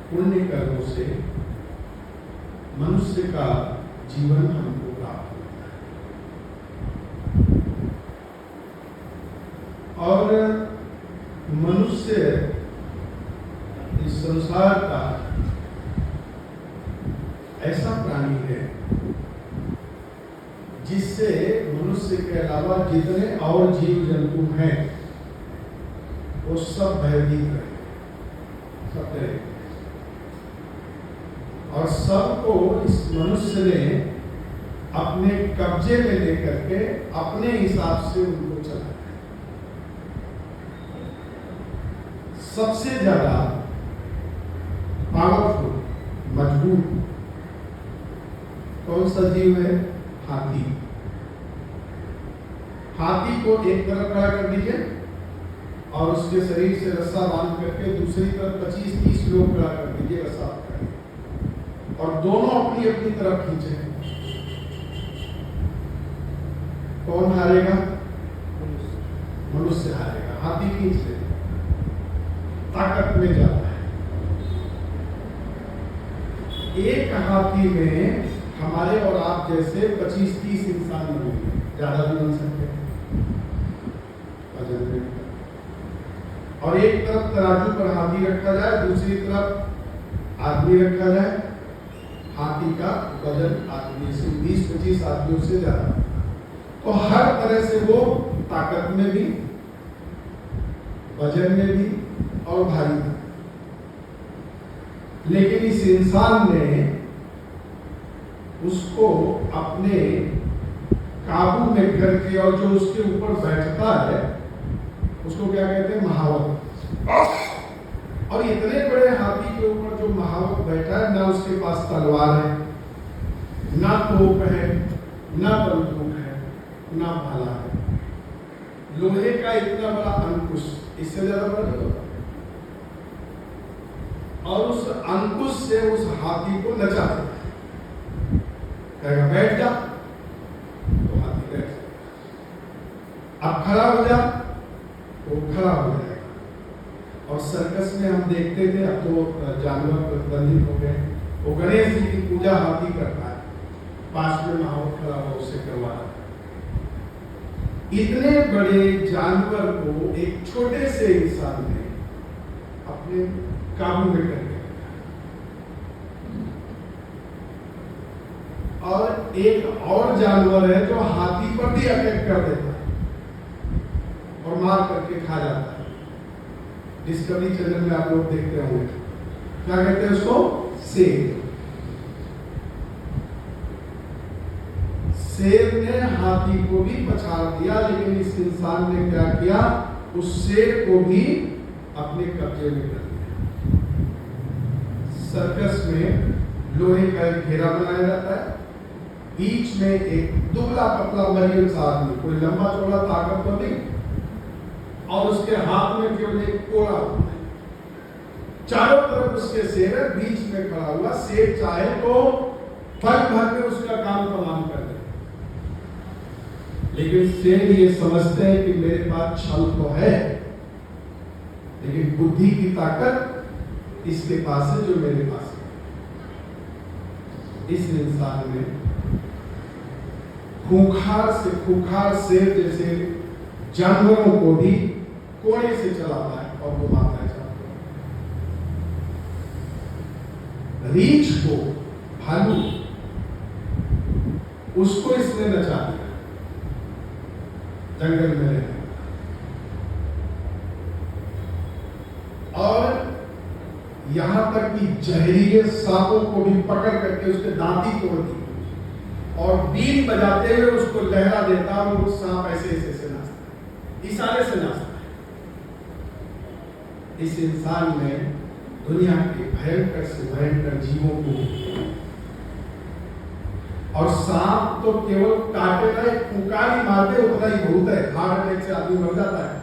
पुण्य कर्मों से मनुष्य का जीवन हमको प्राप्त होता है और मनुष्य इस संसार का ऐसा प्राणी है जिससे मनुष्य के अलावा जितने और जीव जंतु हैं वो सब भयभीत रहे, सब डरे और सबको इस मनुष्य ने अपने कब्जे में लेकर के अपने हिसाब से उनको चलाया। सबसे ज्यादा पावरफुल मजबूत कौन सा जीव है? हाथी। हाथी को एक तरफ खड़ा कर दीजिए और उसके शरीर से रस्सा बांध करके दूसरी तरफ 25-30 लोग खड़ा कर दीजिए, रस्सा पकड़िए और दोनों अपनी अपनी तरफ खींचे। कौन हारेगा? मनुष्य हारेगा। हाथी खींच ले, ताकत में जाता है। एक हाथी में हमारे और आप जैसे 25-30 इंसान बनेंगे, ज्यादा भी बन सकते हैं। और एक तरफ तराजू पर हाथी रखा जाए, दूसरी तरफ आदमी रखा जाए, हाथी का वजन आदमी से 20-25 आदमियों से ज्यादा, तो हर तरह से वो ताकत में भी, वजन में भी और भारी था। लेकिन इस इंसान ने उसको अपने काबू में करके और जो उसके ऊपर बैठता है उसको क्या कहते हैं? महावत। और इतने बड़े हाथी के ऊपर जो महावत बैठा है, ना उसके पास तलवार है, ना तोप है, ना बंदूक है, ना भाला है। लोहे का इतना बड़ा अंकुश, इससे ज्यादा बड़ा नहीं होता। और उस अंकुश से उस हाथी को नचा देता है, कहेगा बैठ जा, तो हाथी बैठ जाएगा। अब खड़ा हो जा, तो खड़ा हो जाएगा। और सर्कस में हम देखते थे, अब तो जानवर प्रतिबंधित हो गए, वो गणेश जी की पूजा हाथी करता है, पास में महावत खड़ा हुआ उससे करवा रहा है। इतने बड़े जानवर को एक छोटे से इंसान ने अपने काबू में कर लिया। और एक और जानवर है जो हाथी पर भी अटैक कर देता है और मार करके खा जाता है। डिस्कवरी चैनल में आप लोग देखते होंगे, क्या कहते हैं उसको? शेर। शेर ने हाथी को भी पछाड़ दिया, लेकिन इस इंसान ने क्या किया? उस शेर को भी अपने कब्जे में कर लिया। सर्कस में लोहे का एक घेरा बनाया जाता है, बीच में एक दुबला पतला मरियम सा आदमी, कोई लंबा चौड़ा ताकतवर नहीं, और उसके हाथ में केवल एक कोड़ा होता है। चारों तरफ उसके शेर है, बीच में खड़ा हुआ। शेर चाहे तो पल भर में उसका काम तमाम कर दे, लेकिन शेर ये समझते हैं कि मेरे पास छल तो है, लेकिन बुद्धि की ताकत इसके पास है जो मेरे पास है। इस इंसान में खूंखार से खूंखार शेर जैसे जानवरों को भी कोड़े से चलाता है और वो मारता है। रीछ को, भालू, उसको इसने नचा दिया, जंगल में रहने। और यहां तक कि जहरीले सांपों को भी पकड़ करके उसके दांती तोड़ दी और बीन बजाते हुए उसको लहरा देता और वो सांप ऐसे ऐसे से नाचता है, इशारे से नाचता है। इस इंसान ने दुनिया के भयंकर से भयंकर जीवों को, और सांप तो केवल काटेगा, पुकार ही मारते उतना ही बहुत है। हार्ट अटैक से आदमी मर जाता है।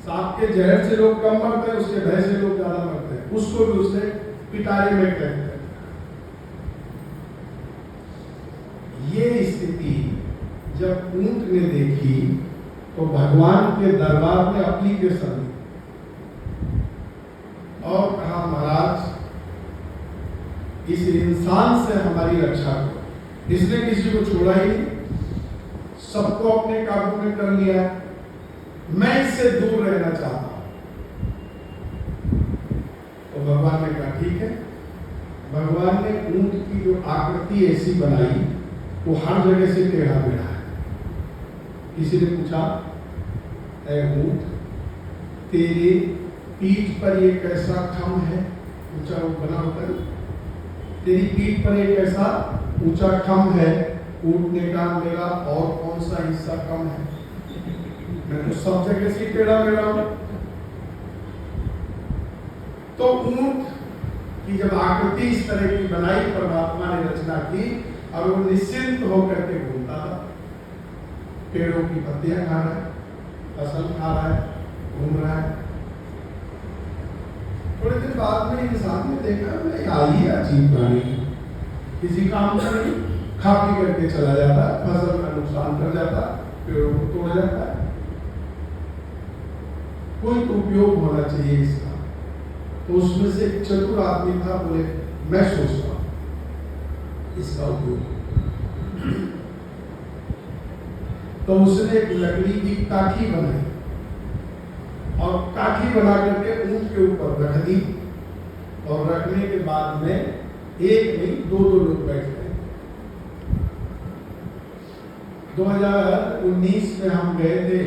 सांप के जहर से लोग कम मरते हैं, उसके भय से लोग ज्यादा मरते हैं। उसको भी उसने पिटारे में कहते हैं। ये स्थिति जब ऊंट ने देखी तो भगवान के दरबार में एप्लीकेशन और कहा, महाराज इस इंसान से हमारी रक्षा करो। इसने किसी को छोड़ा ही नहीं, सबको अपने काबू में कर लिया। मैं इससे दूर रहना चाहता हूं। तो भगवान ने कहा ठीक है। भगवान ने ऊंट की जो आकृति ऐसी बनाई वो हर जगह से टेढ़ा मेढ़ा है। किसी ने पूछा, ऐ ऊंट, तेरे पीठ पर ये कैसा खम है, ऊंचा बना होता है, तेरी पीठ पर एक ऐसा ऊंचा खम है। ऊंट ने कहा, मेरा और कौन सा हिस्सा कम है, मैं तो सब जगह से टेढ़ा मेढ़ा हूं। तो ऊंट की जब आकृति इस तरह की बनाई परमात्मा ने रचना की और वो निश्चिंत होकर के घूमता था, पेड़ों की पत्तियां खा रहा है, फसल खा रहा है, घूम रहा है। थोड़े दिन बाद में इंसान ने देखा, मैं आई अजीब प्राणी, किसी काम का नहीं, खा पी करके चला जाता है, फसल का नुकसान कर जाता है, पेड़ों को तोड़ जाता है। कोई उपयोग होना चाहिए इसका। तो उसमें से एक चतुर आदमी था, बोले मैं सोचता हूं इसका उपयोग। तो उसने एक लकड़ी की काठी बनाई और काठी बना करके ऊंट के ऊपर रख दी, और रखने के बाद में एक नहीं दो लोग बैठ गए। 2019 में हम गए थे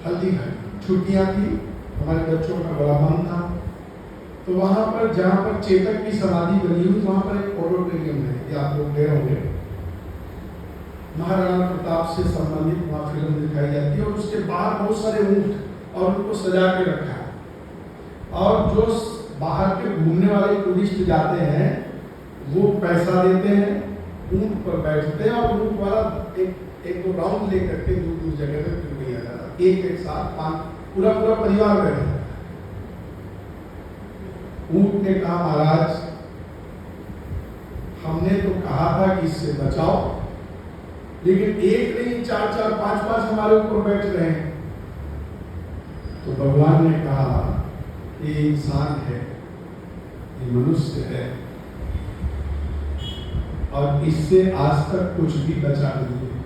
हल्दीघाटी, छुट्टियां थी, हमारे बच्चों का बड़ा मन था। तो वहां पर जहां पर चेतक की समाधि बनी हुई, वहां पर एक ऑडिटोरियम है, ये आप लोग गए होंगे। महाराणा प्रताप से संबंधित वहां फिल्म दिखाई जाती है, और उसके बाहर बहुत सारे ऊंट और उनको सजा के रखा है। और जो बाहर के घूमने वाले टूरिस्ट जाते हैं वो पैसा देते हैं, ऊंट पर बैठते हैं, और ऊंट वाला एक दो राउंड लेकर के दूर दूर जगह में फिर नहीं आ जाता। एक साथ पूरा परिवार बैठा। ऊंट ने कहा, महाराज हमने तो कहा था कि इससे बचाओ, लेकिन एक नहीं चार चार पांच पांच हमारे ऊपर बैठ रहे हैं। तो भगवान ने कहा, ये इंसान है, ये मनुष्य है, और इससे आज तक कुछ भी बचा नहीं है,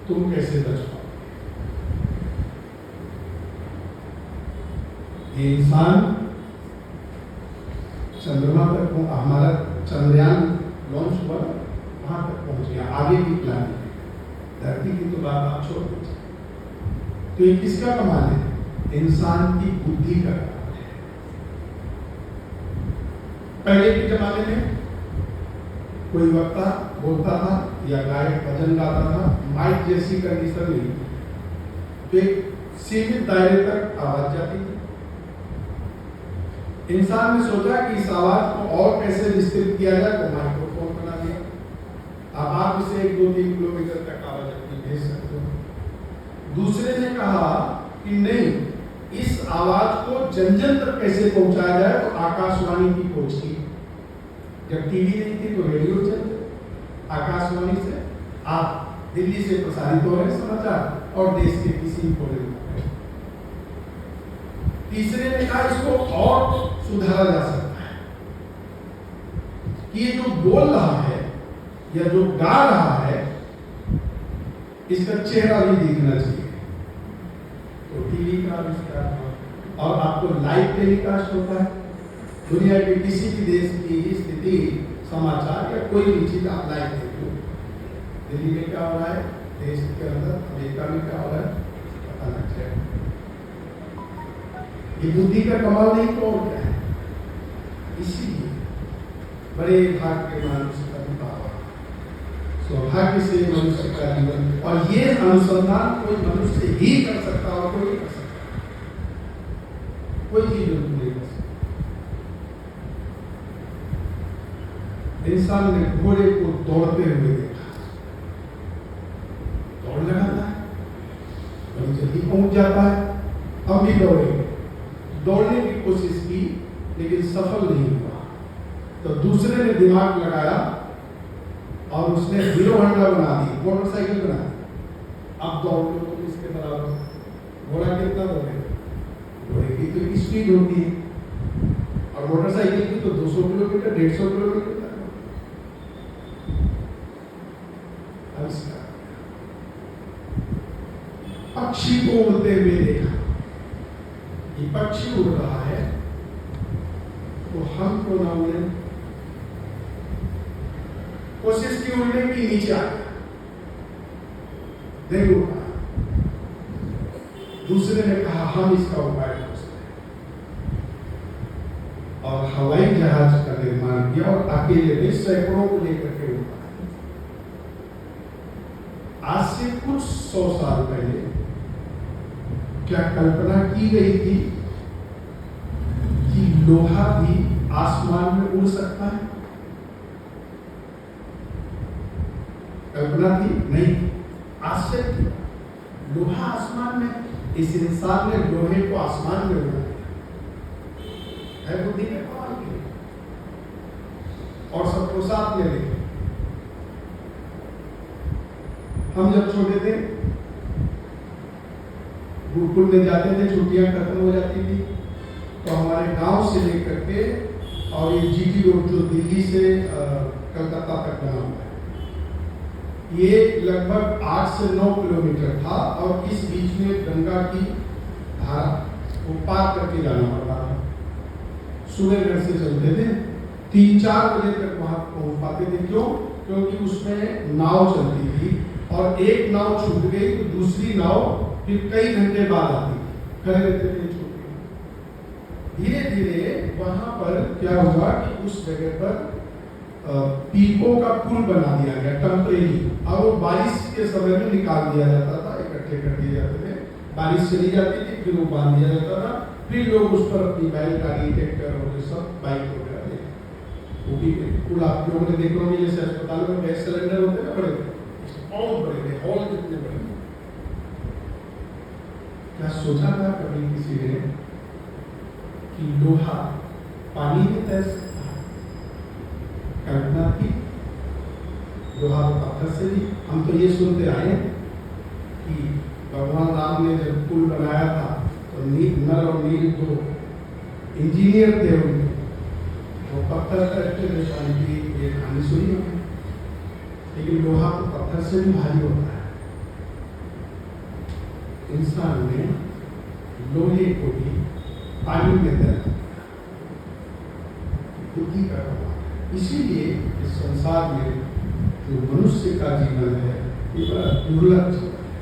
तुम कैसे बच पाओ? ये इंसान चंद्रमा तक, हमारा चंद्रयान लॉन्च हुआ, वहां तक पहुंच गया, आगे की प्लानिंग। धरती की तो बात आप छोड़ दीजिए। तो ये किसका कमाल है? इंसान की बुद्धि का कमाल है। पहले के जमाने में कोई वक्ता बोलता था या गायक भजन गाता था, माइक जैसी कंडीशन नहीं, तो एक सीमित दायरे तक आवाज जाती थी। इंसान ने सोचा कि इस आवाज को और कैसे विस्तृत किया जाए, तो माइक्रोफोन बना दिया। अब आप इसे 1-2-3 किलोमीटर तक आवाज अपनी भेज सकते हो। दूसरे ने कहा कि नहीं, इस आवाज को जन जन तक कैसे पहुंचाया जाए, तो आकाशवाणी की खोज की। जब टीवी नहीं थी तो रेडियो चलते, आकाशवाणी से आप दिल्ली से प्रसारित हो रहे समाचार और देश के किसी कोने में। तीसरे ने कहा, इसको और सुधारा जा सकता है कि ये जो बोल रहा है या जो गा रहा है, इसका चेहरा भी दिखना चाहिए। तो टीवी का आविष्कार हुआ, और आपको लाइव टेलीकास्ट होता है, दुनिया के किसी भी देश की स्थिति, समाचार या कोई भी चीज आप लाइव देखो। दिल्ली में क्या हो रहा है, देश के अंदर, अमेरिका में क्या हो रहा है, पता लग जाएगा। ये बुद्धि का कमाल नहीं तो और क्या है? इसीलिए बड़े भाग्य के मनुष्य का विवाह, सौभाग्य से मनुष्य का जीवन, और ये अनुसंधान कोई मनुष्य ही कर सकता और कोई नहीं कर सकता, कोई चीज नहीं कर सकता। इंसान ने घोड़े को दौड़ते हुए देखा, दौड़ लगाता है, बड़ी जल्दी पहुंच जाता है। अब भी दौड़ने की कोशिश की, लेकिन सफल नहीं हुआ। तो दूसरे ने दिमाग लगाया और उसने हीरो होंडा बना दी, मोटरसाइकिल बना दी। अब दौड़ लो तो इसके बराबर। घोड़ा कितना दौड़ेगा? घोड़े की तो स्पीड होती है, और मोटरसाइकिल की तो 200 किलोमीटर 150 किलोमीटर तक आविष्कार। पक्षी को उड़ते हुए देखा, ये पक्षी उड़ रहा है तो हम क्यों ना उड़े। कोशिश की उड़ने की, नीचे आ गया, नहीं उड़ पाया। दूसरे ने कहा हम इसका उपाय कर सकते हैं, और हवाई जहाज का निर्माण किया और अकेले में सैकड़ों को लेकर के उड़ा। आज से कुछ 100 साल पहले क्या कल्पना की गई थी कि लोहा भी आसमान में उड़ सकता है? कल्पना थी? नहीं। आश्चर्य थी, लोहा आसमान में, इस इंसान ने लोहे को आसमान में उड़ा दिया है। बुद्धि में कमाल की, और सबको साथ में लेके। हम जब छोटे थे, गुरुकुल में जाते थे, छुट्टियां खत्म हो जाती थी, तो हमारे गांव से लेकर के, और ये जीटी रोड जो दिल्ली से कलकत्ता तक बना हुआ है, ये लगभग 8 से 9 किलोमीटर था, और इस बीच में गंगा की धारा को पार करके जाना पड़ता था। सुबह घर से चलते थे, 3-4 बजे तक वहां पहुंच पाते थे। क्यों? क्योंकि उसमें नाव चलती थी, और एक नाव छूट गई तो दूसरी नाव फिर कई घंटे बाद आती थी, खड़े रहते थे छूट गई। धीरे धीरे वहां पर क्या हुआ कि उस जगह पर पीपों का पुल बना दिया गया, टेम्परेरी, और वो बारिश के समय में निकाल दिया जाता था, इकट्ठे कर दिए जाते थे। बारिश चली जाती थी, फिर वो बांध दिया जाता था, फिर लोग उस पर अपनी बैलगाड़ी, ट्रैक्टर और ये सब बाइक वगैरह ले, वो भी पुल आप लोगों ने देखा होंगे, जैसे अस्पतालों में गैस सिलेंडर होते हैं बड़े, बहुत बड़े थे, हॉल कितने बड़े। क्या सोचा था कभी किसी ने कि लोहा पानी में तैर सकता है? कल्पना थी? लोहा तो पत्थर से भी। हम तो ये सुनते आए कि भगवान राम ने जब पुल बनाया था तो नल और नील दो इंजीनियर थे उनके, वो पत्थर करके निशान की ये कहानी सुनी होगी। लेकिन लोहा तो पत्थर से भी भारी होता है। इंसान ने लोहे को भी पानी में तैरना, बुद्धि का कमाल। इसीलिए इस संसार में जो मनुष्य का जीवन है ये बड़ा दुर्लभ जीवन है,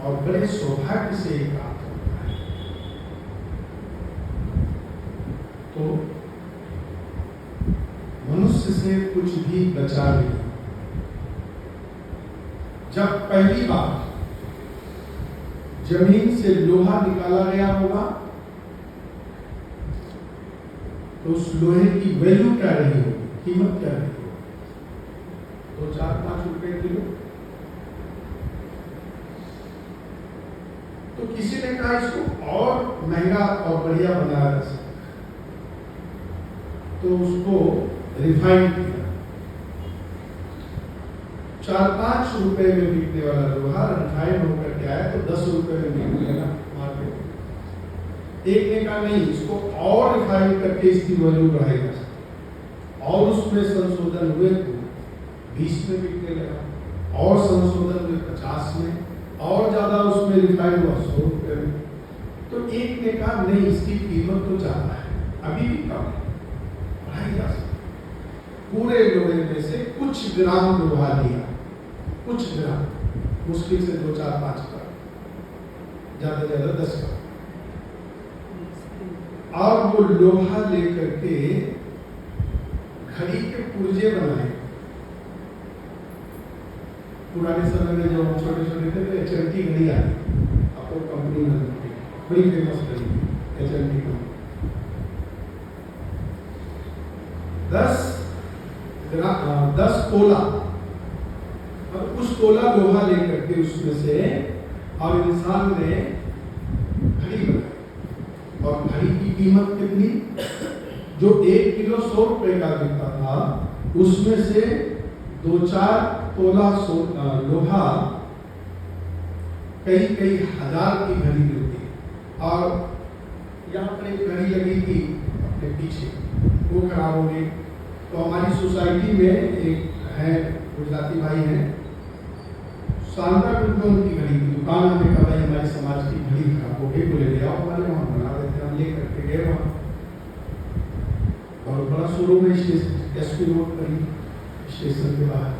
और बड़े सौभाग्य से प्राप्त होता है। तो मनुष्य से कुछ भी बचा नहीं। जब पहली बार जमीन से लोहा निकाला गया होगा तो उस लोहे की वैल्यू क्या रही होगी, कीमत क्या रही होगी? 2-4-5 रुपए किलो। तो किसी ने कहा इसको और महंगा और बढ़िया बनाया जा सकता है, तो उसको रिफाइन किया। 4-5 रुपए में बिकने वाला लोहा रिफाइन होकर के आया तो 10 रुपए में बिक लेगा मार्केट। एक ने कहा नहीं, इसको और रिफाइन करके इसकी वैल्यू बढ़ाई जा सकती, और उसमें संशोधन हुए तो 20 में बिकने लगा, और संशोधन हुए 50 में, और ज्यादा उसमें रिफाइन हुआ 100 रुपए में। तो एक ने कहा नहीं, इसकी कीमत तो ज्यादा है, अभी भी कम है, बढ़ाई जा सकती। पूरे लोहे में से कुछ ग्राम लोहा लिया, कुछ ग्राम, मुश्किल से 2-4-5 ग्राम, ज्यादा से ज्यादा 10 ग्राम, और वो लोहा लेकर के घड़ी के पुर्जे बनाए। पुराने समय में जब हम छोटे छोटे थे तो HMT घड़ी आई, आपको कंपनी में बड़ी फेमस घड़ी HMT कंपनी। 10 कोला, अब उस कोला लोहा लेकर के उसमें से, और इंसान ने घड़ी बनाई, और घड़ी की कीमत कितनी? जो 1 किलो 100 रुपए का बिकता था, उसमें से 2-4 तोला लोहा कई हजार की घड़ी मिलती है। और यहाँ पर एक घड़ी लगी थी अपने पीछे, वो खराब हो गई। तो हमारी सोसाइटी में एक है गुजराती भाई हैं, शानदार उनकी घड़ी की दुकान, हमने कहा भाई हमारे समाज की घड़ी खराब हो गई, बोले ले आओ हमारे वहाँ बना देते हैं। हम ले करके गए वहाँ, बहुत बड़ा शोरूम है स्टेशन एसपी रोड पर ही, स्टेशन के बाहर।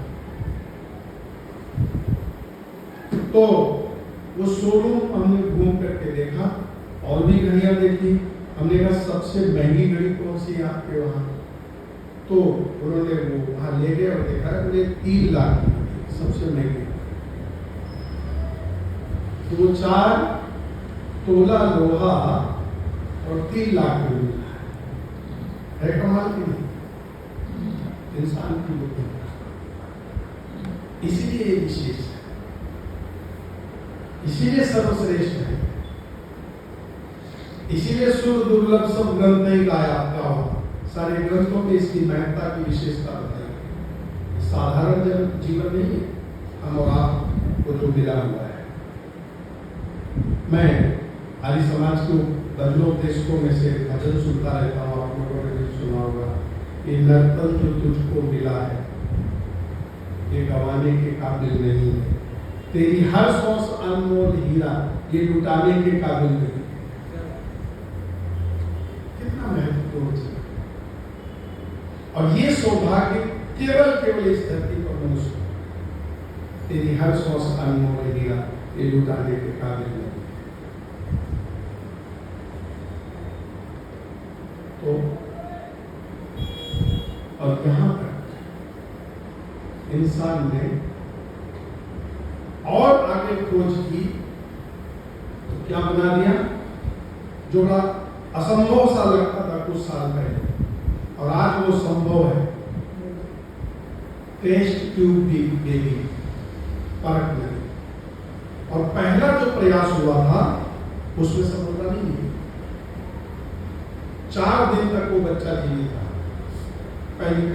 तो वो शोरूम हमने घूम करके देखा और भी घड़ियां देखी। हमने कहा सबसे महंगी घड़ी कौन सी है आपके वहाँ? तो उन्होंने वो वहाँ ले गए और देखा है, बोले 3 लाख की सबसे महंगी। तो 4 तोला लोहा और 3 लाख में मिला है कमाल की नहीं इंसान की बुद्धि। इसीलिए ये विशेष है, इसीलिए सर्वश्रेष्ठ है, इसीलिए सुर दुर्लभ सब ग्रंथ ही गाया गाओ। सारे ग्रंथों में इसकी महत्ता की विशेषता बताई। साधारण जीवन नहीं है हम और आप को जो मिला हुआ है। मैं आर्य समाज के बदलोपदेशकों में से भजन सुनता रहता हूँ, आप लोगों ने भी सुना होगा कि नर्तन जो तुझको मिला है ये गंवाने के काबिल नहीं है, तेरी हर सांस अनमोल हीरा ये लुटाने के काबिल नहीं। कितना महत्वपूर्ण है। और ये सौभाग्य केवल इस धरती पर मनुष्य, तेरी हर सांस अनमोल हीरा ये लुटाने के काबिल नहीं। तो और यहाँ पर इंसान ने और आगे खोज की तो क्या बना दिया, जो बड़ा असंभव सा लगता था कुछ साल पहले और आज वो संभव है। टेस्ट ट्यूब बेबी परख नहीं, और पहला जो प्रयास हुआ था उसमें सफलता नहीं मिली। 4 दिन तक वो बच्चा जीवित था पहली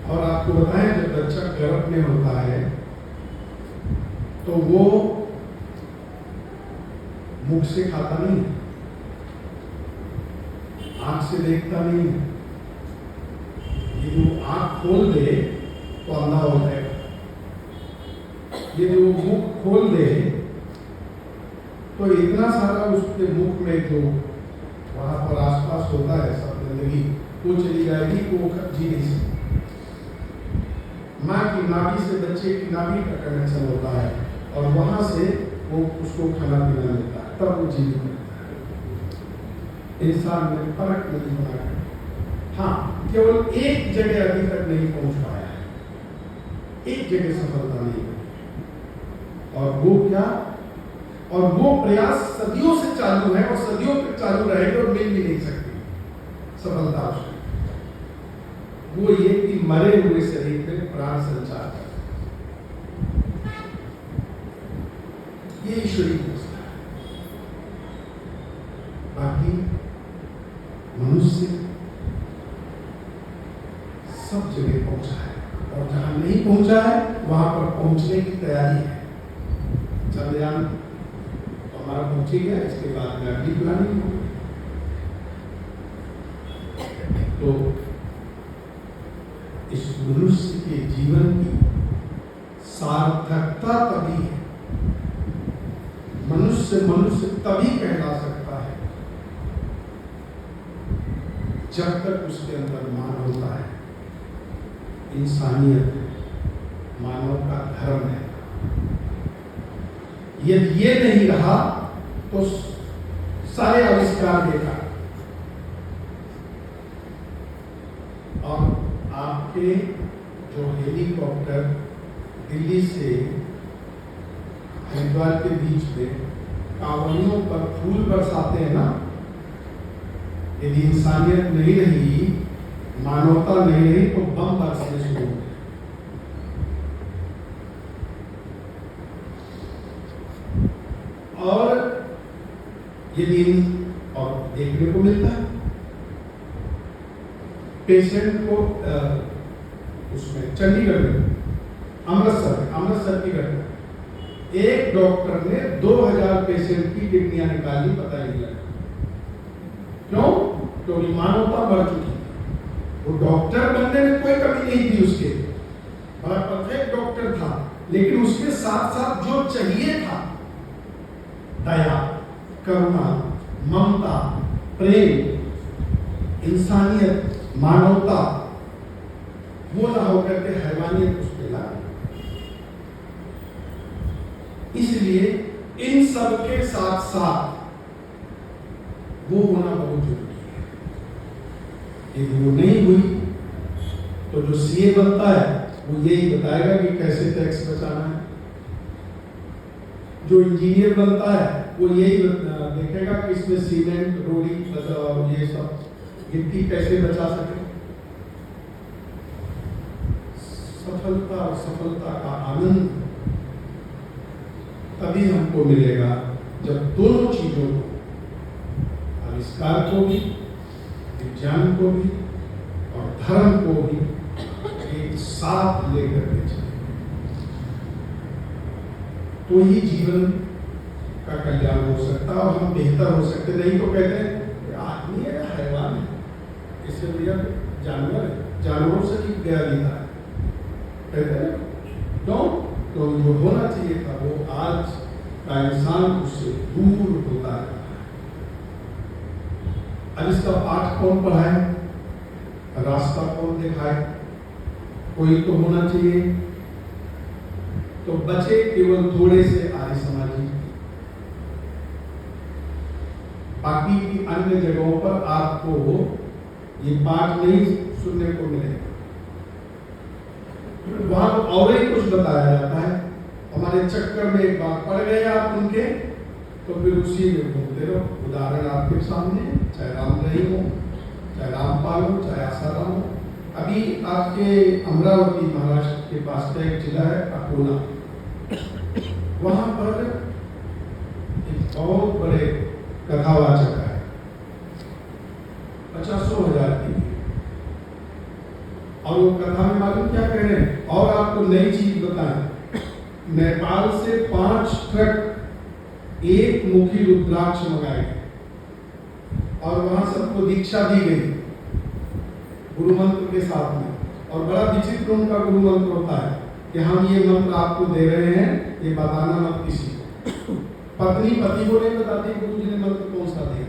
और आपको बताएं जब बच्चा गर्भ में होता है तो वो मुख से खाता नहीं, आंख से देखता नहीं। यदि वो आंख खोल दे तो अंधा हो जाएगा, यदि वो मुख खोल दे तो इतना सारा उसके मुख में जो वहां पर आसपास होता है सब गंदगी वो चली जाएगी, वो जी नहीं सकती। माँ की नाभि से बच्चे की नाभि का कनेक्शन होता है और वहां से वो उसको खाना पीना मिलता है, तब वो जीवित रहता है। इंसान में फर्क नहीं बना है। हाँ, केवल एक जगह अभी तक नहीं पहुंच पाया है, एक जगह सफलता नहीं मिली। और वो क्या, और वो प्रयास सदियों से चालू है और सदियों तक चालू रहेगा और मिल भी नहीं सकती सफलता उसको। वो ये कि मरे हुए शरीर में प्राण संचार कर, ये ईश्वरी व्यवस्था है। बाकी मनुष्य सब जगह पहुंचा है और जहां नहीं पहुंचा है वहां पर पहुंचने की तैयारी है। चंद्रयान तो हमारा पहुंच ही गया, इसके बाद में अगली प्लानिंग होगी। तो इस मनुष्य के जीवन की सार्थकता तभी है, मनुष्य तभी कहला सकता है जब तक उसके अंदर मानवता है, इंसानियत है, मानव का धर्म है। यदि ये नहीं रहा तो सारे आविष्कार बेकार। और आपके जो हेलीकॉप्टर दिल्ली से हरिद्वार के बीच में कांवड़ियों पर फूल बरसाते हैं ना, यदि इंसानियत नहीं रही, मानवता नहीं रही तो बम बरसने शुरू हो। और यदि और देखने को मिलता है पेशेंट को उसमें चंडीगढ़ में अमृतसर की घटना, एक डॉक्टर ने 2000 पेशेंट की किडनियां निकाली, पता नहीं लगा। क्योंकि मानवता बढ़ चुकी थी। वो डॉक्टर बनने में कोई कमी नहीं थी उसके, बड़ा परफेक्ट डॉक्टर था, लेकिन उसके साथ साथ जो चाहिए था, दया, करुणा, ममता, प्रेम, इंसानियत, मानवता, वो ना होकर के हैवानियत उसमें ला। इसलिए इन सब के साथ साथ वो होना बहुत जरूरी है। यदि वो नहीं हुई तो जो सीए बनता है वो यही बताएगा कि कैसे टैक्स बचाना है, जो इंजीनियर बनता है वो यही देखेगा कि इसमें सीमेंट, रोडी और ये सब गिट्टी कैसे बचा सके। सफलता और सफलता का आनंद तभी हमको मिलेगा जब दोनों चीजों को, आविष्कार को भी, विज्ञान को भी और धर्म को भी एक साथ लेकर के चले, तो ही जीवन का कल्याण हो सकता है और हम बेहतर हो सकते। नहीं तो कहते हैं आदमी है हैवान है, इससे बढ़िया जानवर है, जानवरों से भी गया दिया है, कहते हैं तो जो होना चाहिए था वो आज का इंसान उससे दूर होता है। अब इसका पाठ कौन पढ़ाए, रास्ता कौन दिखाए, कोई तो होना चाहिए। तो बचे केवल थोड़े से आर्य समाजी, बाकी की अन्य जगहों पर आपको ये पाठ नहीं सुनने को मिलेगा। वहां और ही कुछ बताया जाता है, हमारे चक्कर में एक बार पड़ गए आप उनके, तो फिर उसी में घूमते रहो। उदाहरण आपके सामने, चाहे राम रहीम हो, चाहे रामपाल हो, चाहे आसाराम हो। अभी आपके अमरावती महाराष्ट्र के पास का एक जिला है अकोला, वहां पर एक बहुत बड़े कथावाचक है, 50,000 की, और वो कथा में मालूम क्या कह रहे हैं। और आपको नई चीज बताएं, नेपाल से 5 ट्रक एक मुखी रुद्राक्ष मंगाए और वहां सबको दीक्षा दी गई गुरु मंत्र के साथ में। और बड़ा विचित्र उनका गुरु मंत्र होता है कि हम ये मंत्र आपको दे रहे हैं, ये बताना मत किसी को। पत्नी पति को नहीं बताती गुरु जी ने मंत्र कौन सा दिया,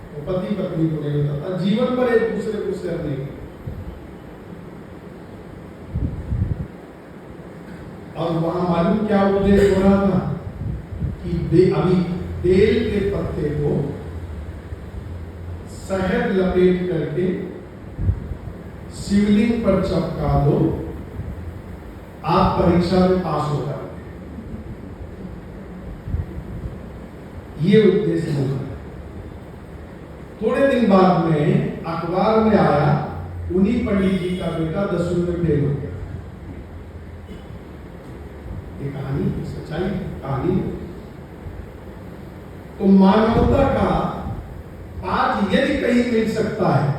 वो पति पत्नी को नहीं बताता, जीवन पर एक दूसरे को शेयर नहीं। और वहां मालूम क्या उपदेश हो रहा था कि अभी बेल के पत्ते को शहद लपेट करके शिवलिंग पर चपका दो, आप परीक्षा में पास हो जाओगे। ये उपदेश होगा। थोड़े दिन बाद में अखबार में आया उन्हीं पंडित जी का बेटा 10वीं में फेल हो गया। ये कहानी सच्चाई कहानी। तो मानवता का पाठ यदि कहीं मिल सकता है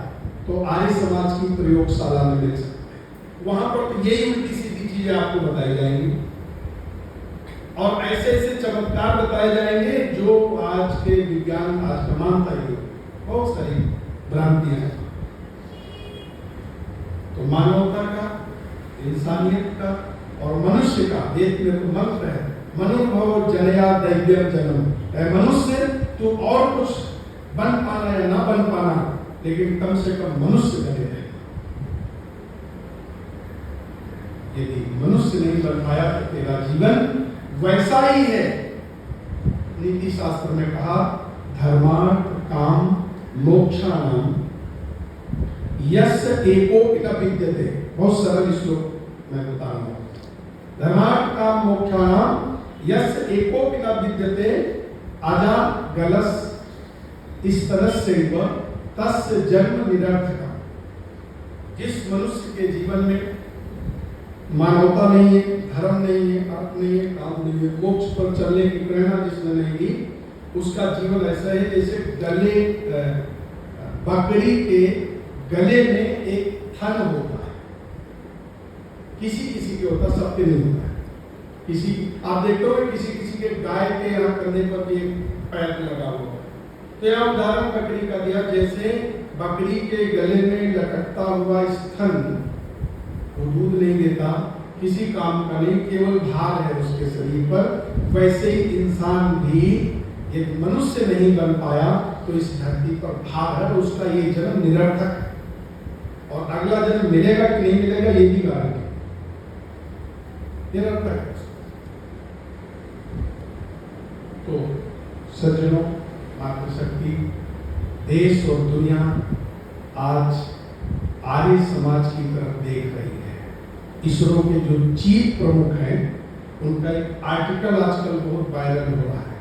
तो आर्य समाज की प्रयोगशाला में मिल सकता है। वहां पर तो यही उल्टी सीधी चीजें आपको बताई जाएंगी और ऐसे ऐसे चमत्कार बताए जाएंगे जो आज के विज्ञान आज का मानता ही बहुत सारी भ्रांतियां हैं। तो मानवता का, इंसानियत का और मनुष्य का वेद में तो मंत्र है, मनुभव जनया दैव्यम जन्म। मनुष्य तू और कुछ बन पाना या ना बन पाना, लेकिन कम से कम मनुष्य बने रहे। यदि मनुष्य नहीं बन पाया तो तेरा जीवन वैसा ही है। नीति शास्त्र में कहा धर्मार्थ काम मोक्षाणाम यस्य एकोपित विद्यते। बहुत सरल श्लोक मैं बता रहा हूं। धर्मार्थ काम मोक्षाणाम यस्य एकोपित विद्यते आजा गलस इस तरह से तस्य जन्म निरर्थक। जिस मनुष्य के जीवन में मानवता नहीं है, धर्म नहीं है, अर्थ नहीं है, काम नहीं है, मोक्ष पर चलने की प्रेरणा जिसने नहीं दी, उसका जीवन ऐसा है जैसे गले बकरी के गले में एक थन होता है। किसी किसी के होता, सबके नहीं होता है। किसी आप देखते हो किसी किसी के गाय के यहाँ कंधे पर भी एक पैर लगा हुआ है। तो यहाँ उदाहरण बकरी का दिया, जैसे बकरी के गले में लटकता हुआ स्तन वो दूध नहीं देता, किसी काम का नहीं, केवल भार है उसके शरीर पर, वैसे ही इंसान भी एक मनुष्य नहीं बन पाया तो इस धरती पर भार है, उसका ये जन्म निरर्थक है। और अगला जन्म मिलेगा कि नहीं मिलेगा ये भी गारंटी निरर्थक है। तो सज्जनों, मातृशक्ति देश और दुनिया आज आर्य समाज की तरफ देख रही है। इसरो के जो चीफ प्रमुख हैं उनका एक आर्टिकल आजकल बहुत वायरल हो रहा है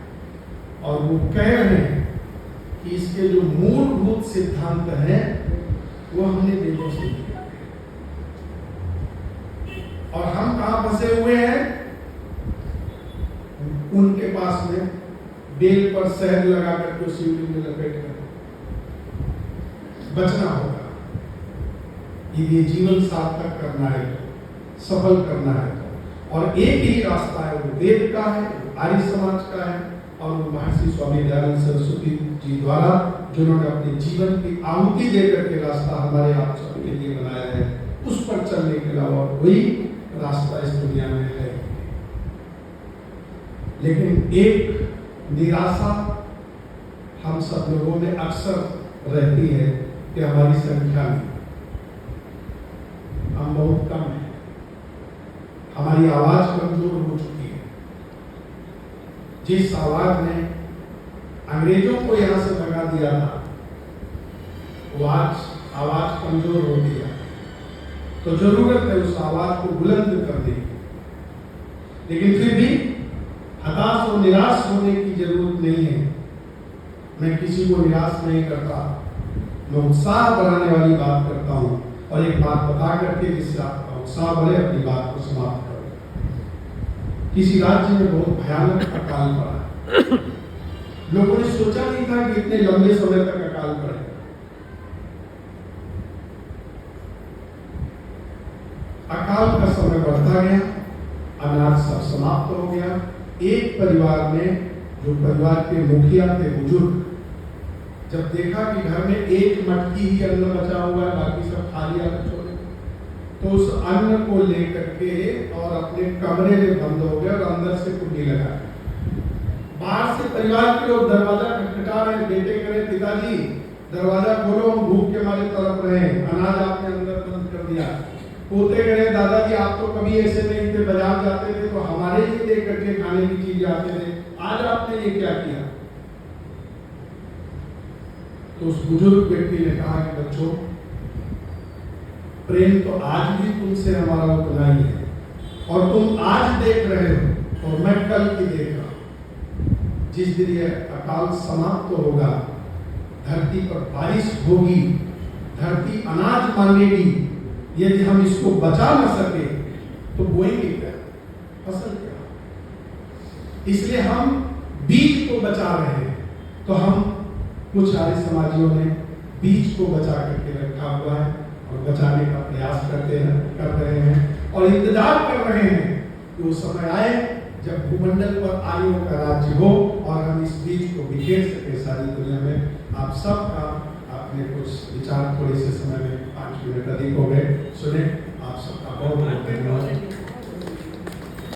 और वो कह रहे हैं कि इसके जो मूलभूत सिद्धांत हैं वो हमने वेदों से लिया है। और हम कहां फंसे हुए हैं? उनके पास में बेल पर शहद लगा करके शिवलिंग में लपेट कर बचना होगा। ये जीवन सार्थक करना है, सफल करना है, और एक ही रास्ता है, वो वेद का है, आर्य समाज का है, और वो महर्षि स्वामी दयानंद सरस्वती जी द्वारा जिन्होंने अपने जीवन की आहुति देकर के रास्ता हमारे आप सबके लिए बनाया है, उस पर चलने के अलावा कोई रास्ता इस दुनिया में है। लेकिन एक निराशा हम सब लोगों में अक्सर रहती है कि हमारी संख्या में हम बहुत कम हैं, हमारी आवाज कमजोर हो चुकी है। जिस आवाज ने अंग्रेजों को यहां से भगा दिया था वो आज आवाज कमजोर हो गया, तो जरूरत है उस आवाज को बुलंद करने की। लेकिन फिर भी हताश और निराश होने की जरूरत नहीं है। मैं किसी को निराश नहीं करता, मैं उत्साह बढ़ाने वाली बात करता हूं, और एक बात बता करके जिससे आपका उत्साह बढ़े अपनी बात को समाप्त करो। किसी राज्य में बहुत भयानक अकाल पड़ा, लोगों ने सोचा नहीं था कि इतने लंबे समय तक अकाल पड़ेगा। अकाल का समय बढ़ता गया, अनाज सब समाप्त हो गया। एक परिवार में, जो परिवार के मुखिया थे बुजुर्ग, जब देखा कि घर में एक मटकी ही अन्न बचा हुआ है, बाकी सब खाली आकर छोड़े, तो उस अन्न को लेकर के और अपने कमरे में बंद हो गया और अंदर से कुंडी लगा। बाहर से परिवार के लोग दरवाजा खटखटा रहे, बेटे कह पिताजी दरवाजा खोलो, हम भूख के मारे तड़प रहे हैं, अनाज आपने अंदर बंद कर दिया। पोते कह दादाजी आप तो कभी ऐसे नहीं थे, बाजार जाते थे तो हमारे लिए दे करके खाने की चीज आते थे, आज आपने ये क्या किया? तो उस बुजुर्ग व्यक्ति ने कहा कि बच्चों, प्रेम तो आज भी तुमसे हमारा उतना ही है, और तुम आज देख रहे हो और मैं कल की देख रहा हूं। जिस दिन ये अकाल समाप्त होगा, धरती पर बारिश होगी, धरती अनाज मांगेगी, यदि हम इसको बचा न सके तो बोएंगे क्या, फसल क्या? इसलिए हम बीज को बचा रहे हैं। तो हम कुछ आर्य समाजियों ने बीज को बचा करके रखा हुआ है और बचाने का प्रयास कर रहे हैं और इंतजार कर रहे हैं कि वो समय आए जब भूमंडल पर आर्यों का राज्य हो और हम इस बीज को बिखेर सके सारी दुनिया में। आप सबका आपने कुछ विचार थोड़े से समय में 5 मिनट अधिक हो गए सुने। आप सबका बहुत बहुत धन्यवाद।